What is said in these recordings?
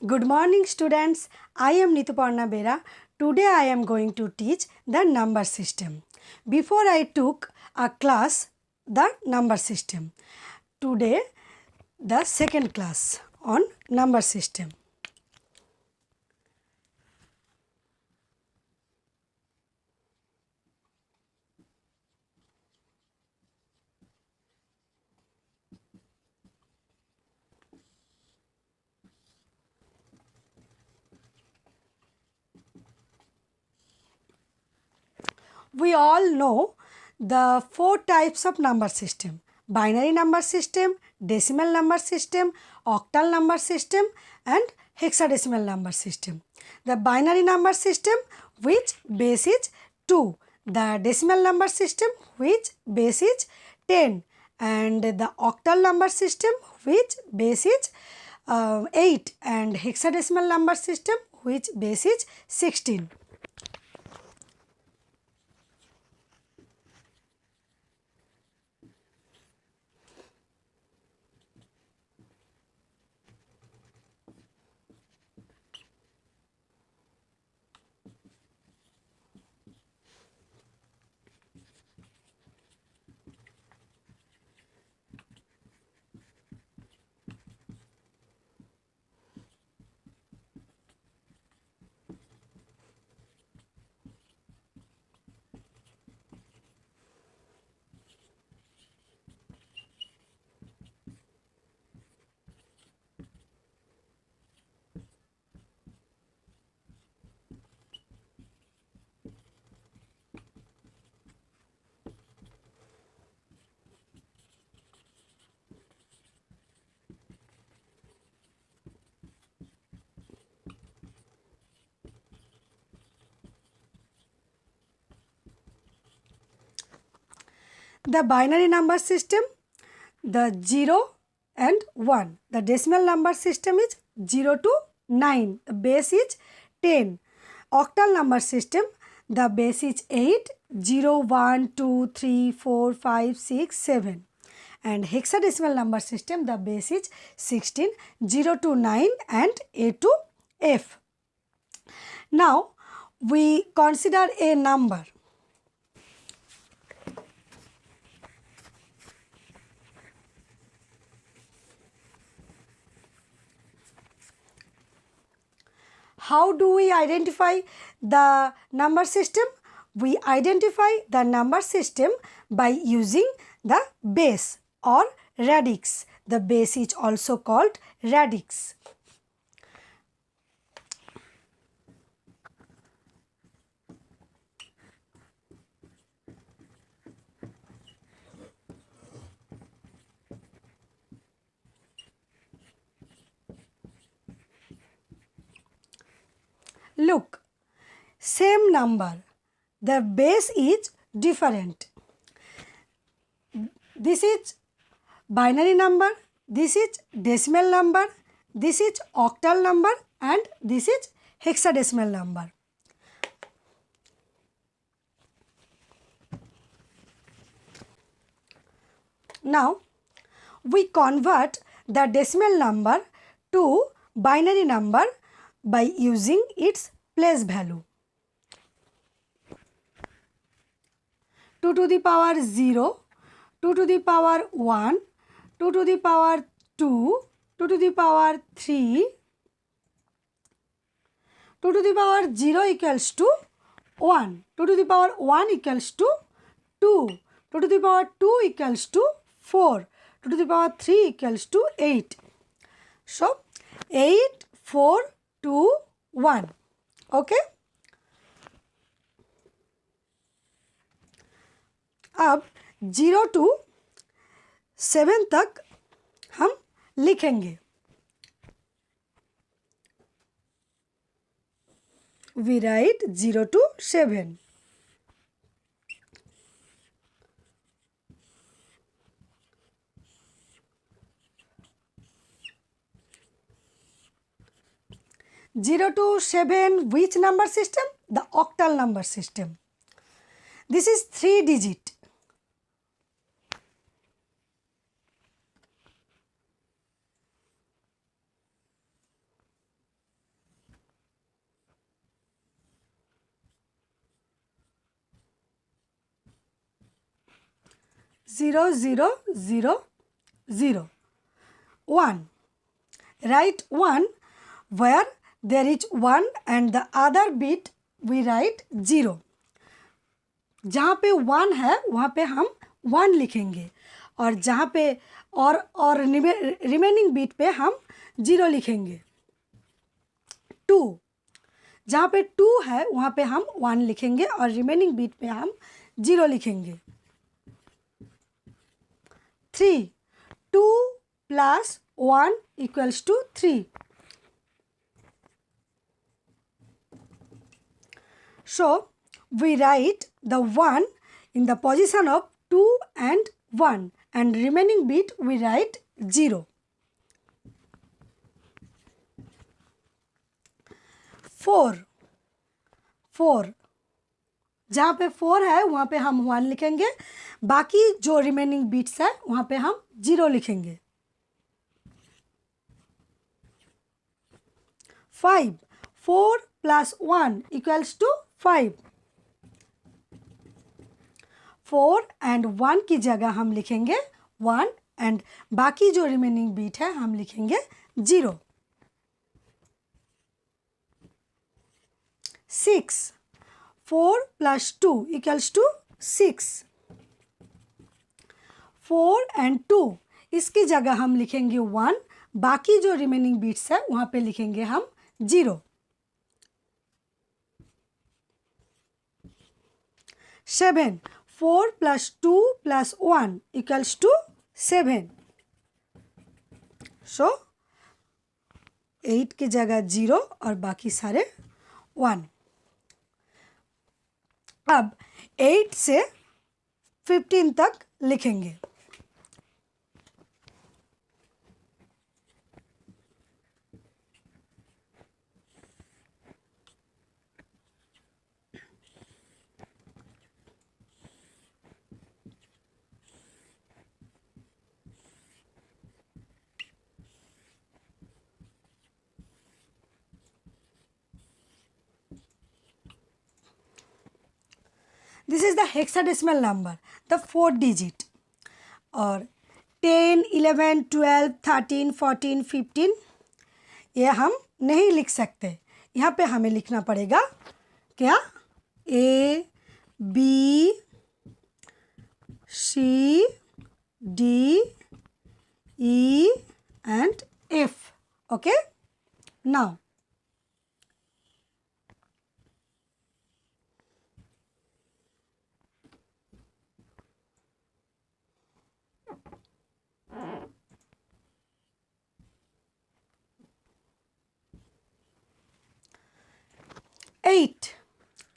Good morning students. I am Nituparna Bera. Today I am going to teach the number system. Before I took a class the number system. Today the second class on number system. We all know the four types of number system: binary number system, decimal number system, octal number system and hexadecimal number system. The binary number system which base is 2, the decimal number system which base is 10 and the octal number system which base is 8 and hexadecimal number system which base is 16. The binary number system, the 0 and 1. The decimal number system is 0 to 9. The base is 10. Octal number system, the base is 8, 0, 1, 2, 3, 4, 5, 6, 7. And hexadecimal number system, the base is 16, 0 to 9 and A to F. Now, we consider a number. How do we identify the number system? We identify the number system by using the base or radix. The base is also called radix. Look, same number, the base is different. This is binary number, this is decimal number, this is octal number and this is hexadecimal number. Now, we convert the decimal number to binary number by using its place value. 2 to the power 0, 2 to the power 1, 2 to the power 2, 2 to the power 3, 2 to the power 0 equals to 1, 2 to the power 1 equals to 2, 2 to the power 2 equals to 4, 2 to the power 3 equals to 8. So, 8, 4, 2, 1. Okay. अब 0 to 7 तक हम लिखेंगे. We write 0 to 7. Zero to 7, which number system? The octal number system. This is 3 digit. 0 0 0 0. 1. Write 1 where there is 1 and the other bit we write 0. जहाँ पे 1 है वहाँ पे हम 1 लिखेंगे और जहाँ पे और रिमेनिंग बीट पे हम 0 लिखेंगे. 2. जहाँ पे 2 है वहाँ पे हम 1 लिखेंगे और रिमेनिंग बीट पे हम 0 लिखेंगे. 3. 2 plus 1 equals to 3. So, we write the 1 in the position of 2 and 1 and remaining bit we write 0. 4. जहाँ पे 4 है वहाँ पे हम 1 लिखेंगे, बाकी जो रिमेनिंग बीट्स है वहाँ पे हम 0 लिखेंगे. 5. 4 plus 1 equals to 5. 4 and 1 की जगह हम लिखेंगे 1 and बाकी जो रिमेनिंग बीट है हम लिखेंगे 0. 6. 4 plus 2 equals to 6. 4 and 2 इसकी जगह हम लिखेंगे 1, बाकी जो रिमेनिंग बीट्स है वहाँ पे लिखेंगे हम 0. 7. 4 plus 2 plus 1 equals to 7. So 8 की जगह 0 और बाकी सारे 1. अब 8 से 15 तक लिखेंगे. This is the hexadecimal number, the 4 digit. और 10, 11, 12, 13, 14, 15 ये हम नहीं लिख सकते. यहाँ पे हमें लिखना पड़ेगा क्या? A, B, C, D, E and F. Okay? Now,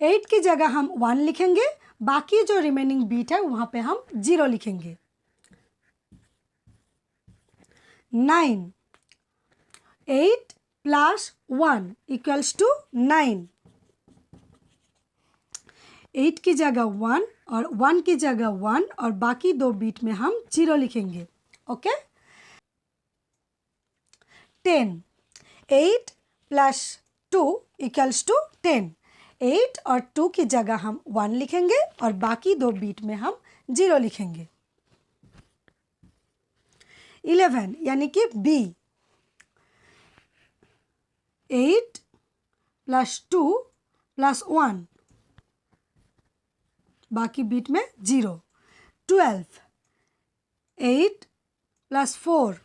eight की जगह हम 1 लिखेंगे, बाकी जो रिमेनिंग बीट है वहाँ पे हम 0 लिखेंगे. 9. 8 plus 1 equals to 9. 8 की जगह 1 और 1 की जगह 1 और बाकी दो बीट में हम 0 लिखेंगे. ओके. 10. 8 plus 2 equals to 10. 8 और 2 की जगह हम 1 लिखेंगे और बाकी दो बीट में हम 0 लिखेंगे. 11 यानी कि B. 8 plus 2 plus 1 बाकी बीट में 0. 12. 8 plus 4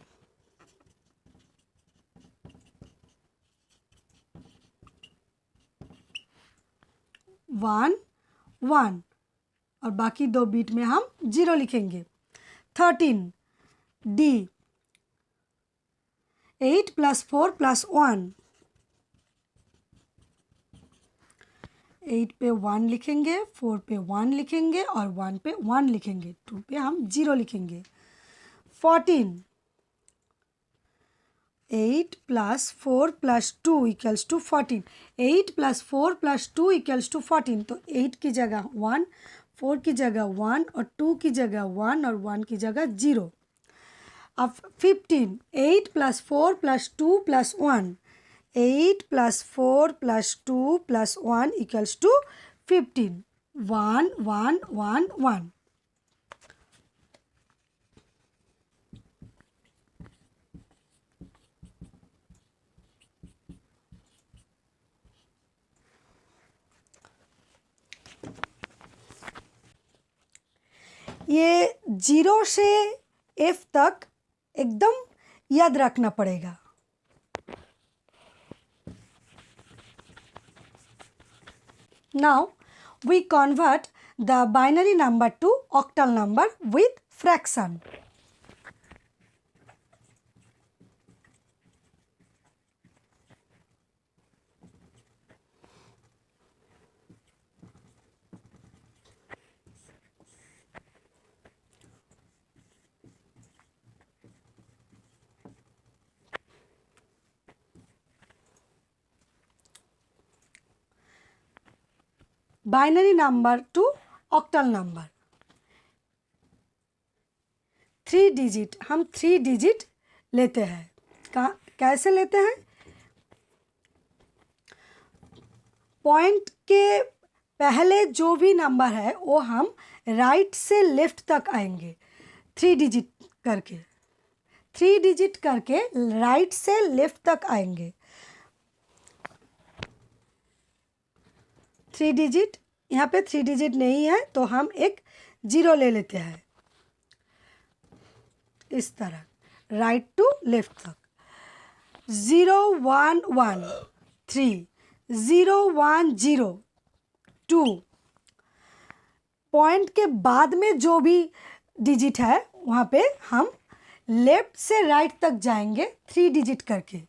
1 1 और बाकी दो बीट में हम 0 लिखेंगे. 13. D. 8 plus 4 plus 1 8 पे 1 लिखेंगे, 4 पे 1 लिखेंगे और 1 पे 1 लिखेंगे. 2 पे हम 0 लिखेंगे. 14. 8 plus 4 plus 2 equals to 14. 8 plus 4 plus 2 equals to 14. तो 8 की जगह 1, 4 की जगह 1 और 2 की जगह 1 और 1 की जगह 0. अब 15. 8 plus 4 plus 2 plus 1. 8 plus 4 plus 2 plus 1 equals to 15. 1 1 1 1. ये 0 से F तक एकदम याद रखना पड़ेगा। Now we convert the binary number to octal number with fraction. Binary number two octal number, 3 digit, हम 3 डिजिट लेते हैं। कैसे लेते हैं? पॉइंट के पहले जो भी नंबर है वो हम राइट से लेफ्ट तक आएंगे 3 डिजिट करके, 3 डिजिट करके राइट से लेफ्ट तक आएंगे। 3 डिजिट, यहाँ पे 3 डिजिट नहीं है तो हम एक 0 ले लेते हैं, इस तरह राइट टू लेफ्ट तक। 0 1 1 3, 0 1 0 2। पॉइंट के बाद में जो भी डिजिट है वहाँ पे हम लेफ्ट से राइट तक जाएंगे 3 डिजिट करके।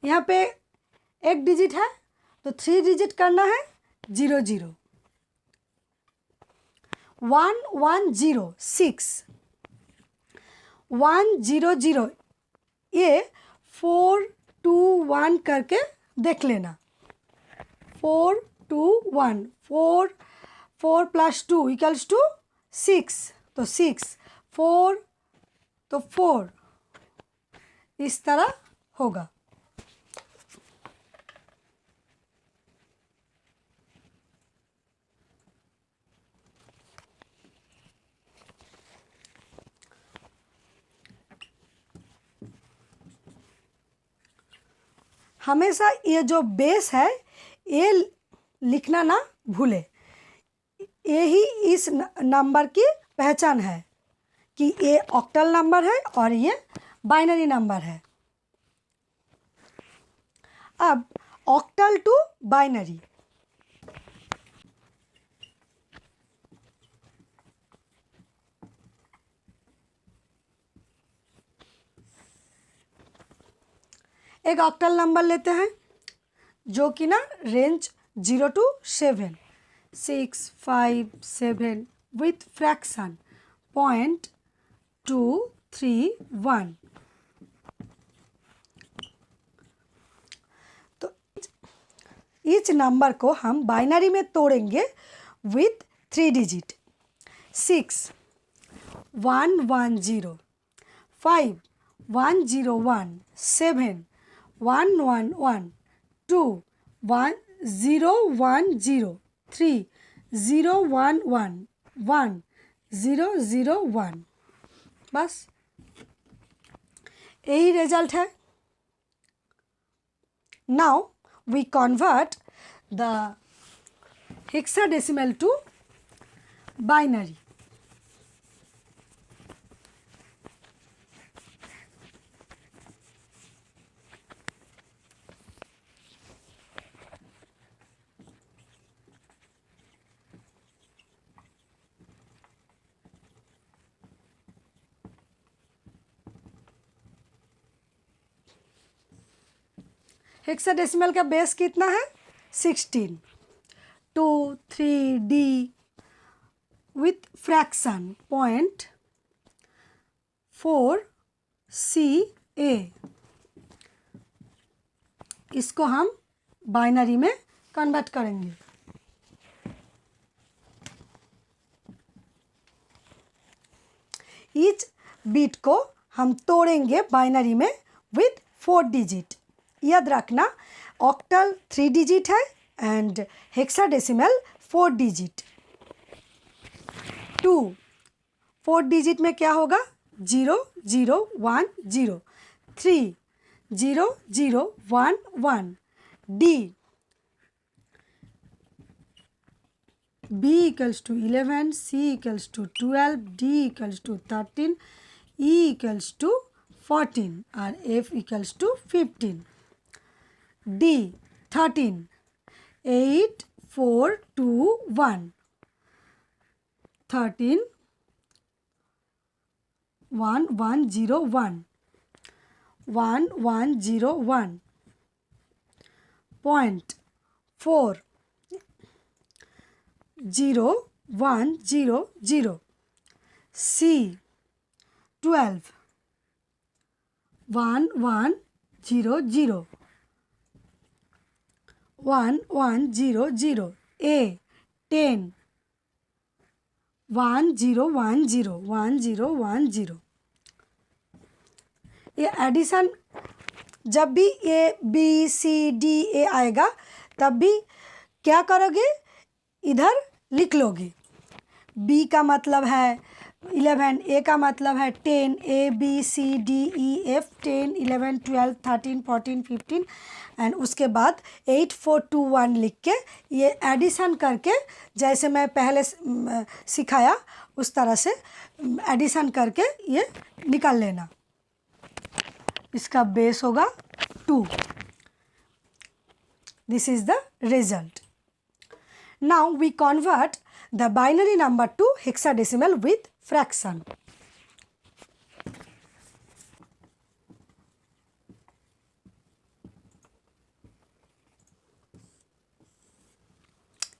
यहाँ पे एक डिजिट है तो 3 डिजिट करना है, 0 0 1 1 0 6 1 0 0। ये 4 2 1 करके देख लेना। 4 2 1, 4 प्लस 2 इक्वल्स टू 6, तो 6 4 तो 4, इस तरह होगा। हमेशा ये जो बेस है ये लिखना ना भूले, यही इस नंबर की पहचान है कि ये ऑक्टल नंबर है और ये बाइनरी नंबर है। अब ऑक्टल टू बाइनरी, एक ऑक्टल नंबर लेते हैं जो कि ना रेंज 0 to 7, 6 5 7 विथ फ्रैक्शन 0.231। तो इस नंबर को हम बाइनरी में तोड़ेंगे विथ 3 डिजिट। 6 1 1 0, 5 1 0 1, 7 1 1 1, 2 1 0 1 0, 3 0 1 1, 1 0 0 1। बस यही रिजल्ट है। Now we convert the hexadecimal to binary. Hexadecimal का बेस कितना है? 16। 2 3 D विथ फ्रैक्शन 0.4 CA। इसको हम बाइनरी में कन्वर्ट करेंगे। ईच बिट को हम तोड़ेंगे बाइनरी में विथ 4 डिजिट। याद रखना ऑक्टल 3 डिजिट है एंड हेक्साडेसिमल 4 डिजिट। 4 डिजिट में क्या होगा? 0 0 1 0, 3 0 0 1 1, D B equals to 11, C equals to 12, D equals to 13, E equals to 14 और F equals to 15. D 13, 8, 4, 2, 1, 13, 1, 1, 0, 1, 1, 1, 0, 1, point 4, 0, 1, 0, 0, C 12, 1, 1, 0, 0, 1, 1, 0, 0, A 10, 1, 0, 1, 0, 1, 0, 1, 0. ये एडिशन जब भी A B C D A आएगा तब भी क्या करोगे, इधर लिख लोगे. B का मतलब है 11, A का मतलब है 10, ABCDEF 10, 11, 12, 13, 14, 15 एंड उसके बाद 8, 4, 2, 1 लिख के ये एडिशन करके जैसे मैं पहले सिखाया उस तरह से एडिशन करके ये निकाल लेना. इसका बेस होगा 2. This is the result. Now we convert the binary number to hexadecimal with fraction.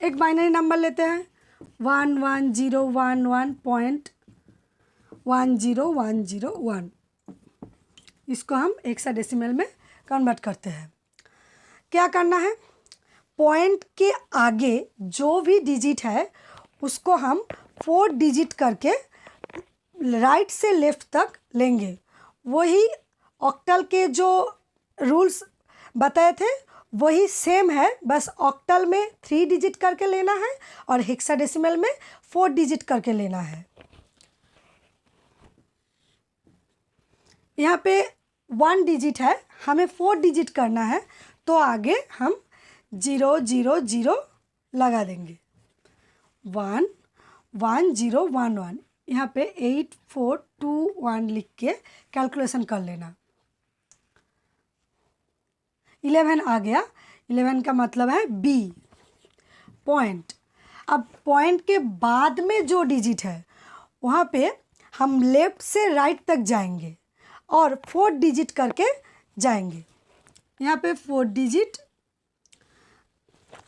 एक बाइनरी नंबर लेते हैं 11011.10101. इसको हम हेक्साडेसिमल में कन्वर्ट करते हैं. क्या करना है, पॉइंट के आगे जो भी डिजिट है उसको हम 4 डिजिट करके राइट से लेफ्ट तक लेंगे. वही ऑक्टल के जो रूल्स बताए थे वही सेम है, बस ऑक्टल में 3 डिजिट करके लेना है और हेक्साडेसिमल में 4 डिजिट करके लेना है. यहाँ पे 1 डिजिट है, हमें 4 डिजिट करना है तो आगे हम 0 0 0 लगा देंगे. 1 1 0 1 1. यहाँ पे 8 4 2 1 लिख के कैलकुलेशन कर लेना. 11 आ गया. 11 का मतलब है B पॉइंट. अब पॉइंट के बाद में जो डिजिट है वहाँ पे हम लेफ्ट से राइट तक जाएंगे और 4 डिजिट करके जाएंगे. यहाँ पे 4 डिजिट,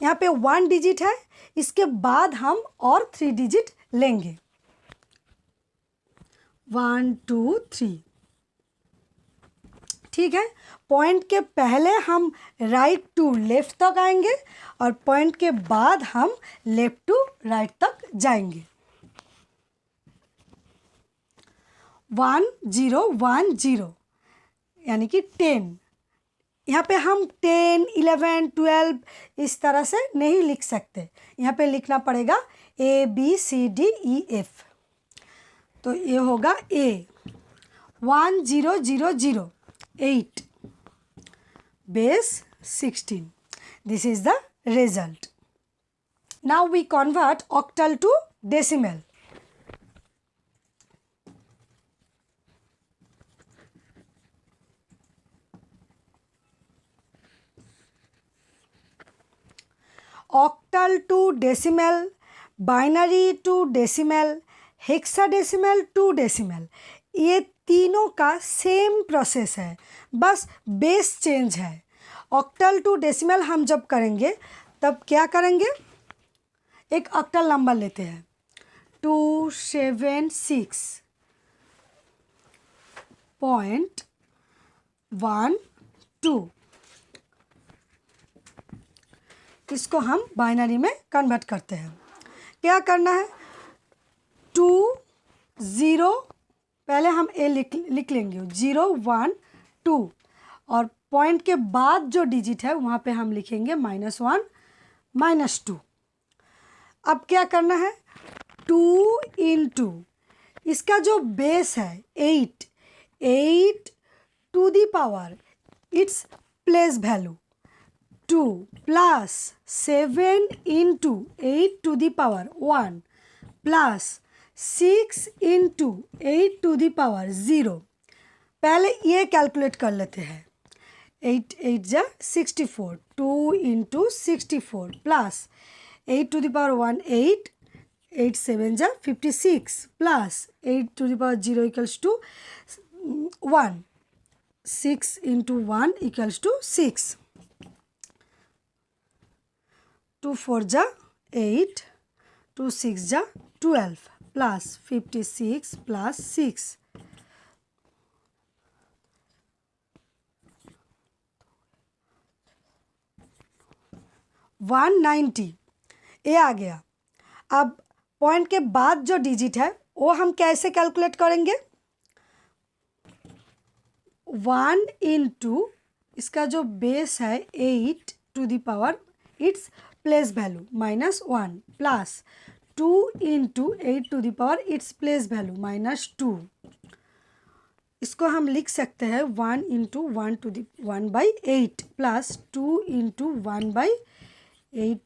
यहाँ पे 1 डिजिट है, इसके बाद हम और 3 डिजिट लेंगे. 1 2 3. ठीक है. पॉइंट के पहले हम राइट टू लेफ्ट तक आएंगे और पॉइंट के बाद हम लेफ्ट टू राइट तक जाएंगे. 1 0 1 0 यानी कि 10. यहाँ पे हम 10 11 12 इस तरह से नहीं लिख सकते. यहाँ पे लिखना पड़ेगा ABCDEF. तो ये होगा A 1 0 0 0 8 base 16. This is the result. Now we convert octal to decimal. Octal to decimal, binary to decimal, hexadecimal to decimal, ये तीनों का सेम प्रोसेस है, बस बेस चेंज है. ऑक्टल टू डेसिमल हम जब करेंगे तब क्या करेंगे, एक ऑक्टल नंबर लेते हैं 276.12. इसको हम बाइनरी में कन्वर्ट करते हैं. क्या करना है, 2 0 पहले हम ए लिख लेंगे 0 1 2 और पॉइंट के बाद जो डिजिट है वहाँ पे हम लिखेंगे -1 -2. अब क्या करना है, 2 into इसका जो बेस है 8 to the power its place value 2 plus 7 into 8 to the power 1 plus 6 into 8 to the power 0। पहले ये कैलकुलेट कर लेते हैं। 8 8 जा 64, 2 into 64 plus 8 to the power 1 8, 8 7 जा 56 plus 8 to the power 0 equals to 1, 6 into 1 equals to 6, 2 4 जा 8, 2 6 जा 12 plus 56 plus 6, 190 ये आ गया। अब पॉइंट के बाद जो डिजिट है वो हम कैसे कैलकुलेट करेंगे? 1 इंटू इसका जो बेस है 8 to the power its place value -1 plus 2 into 8 to the power its place value -2। इसको हम लिख सकते हैं 1 into 1 to the 1/8 plus 2 into 1/8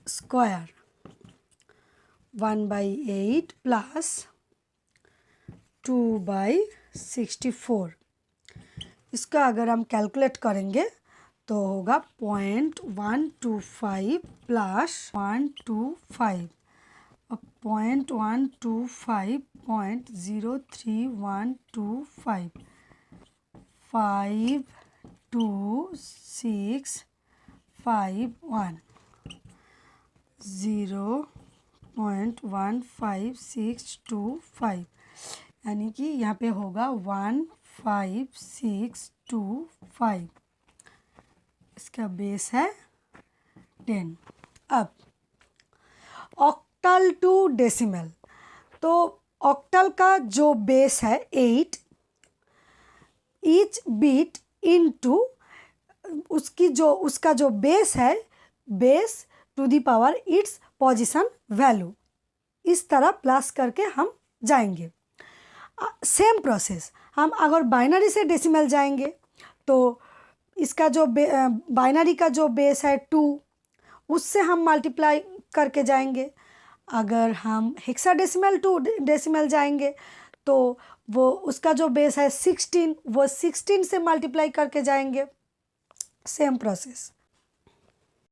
square, 1/8 plus 2/64। इसका अगर हम कैलकुलेट करेंगे तो होगा 0.125 प्लस 125, 0.125.03125, 52651, 0.15625, यानी कि यहाँ पे होगा 15625। इसका बेस है 10। अब ऑक्टल टू डेसिमल, तो ऑक्टल का जो बेस है 8, ईच बिट इनटू उसका जो बेस है, base to the power its position value, इस तरह प्लस करके हम जाएंगे। सेम प्रोसेस हम अगर बाइनरी से डेसिमल जाएंगे तो इसका जो बाइनरी का जो बेस है 2, उससे हम मल्टीप्लाई करके जाएंगे। अगर हम हेक्साडेसिमल टू डेसिमल जाएंगे तो वो उसका जो बेस है 16, वो 16 से मल्टीप्लाई करके जाएंगे। Same process.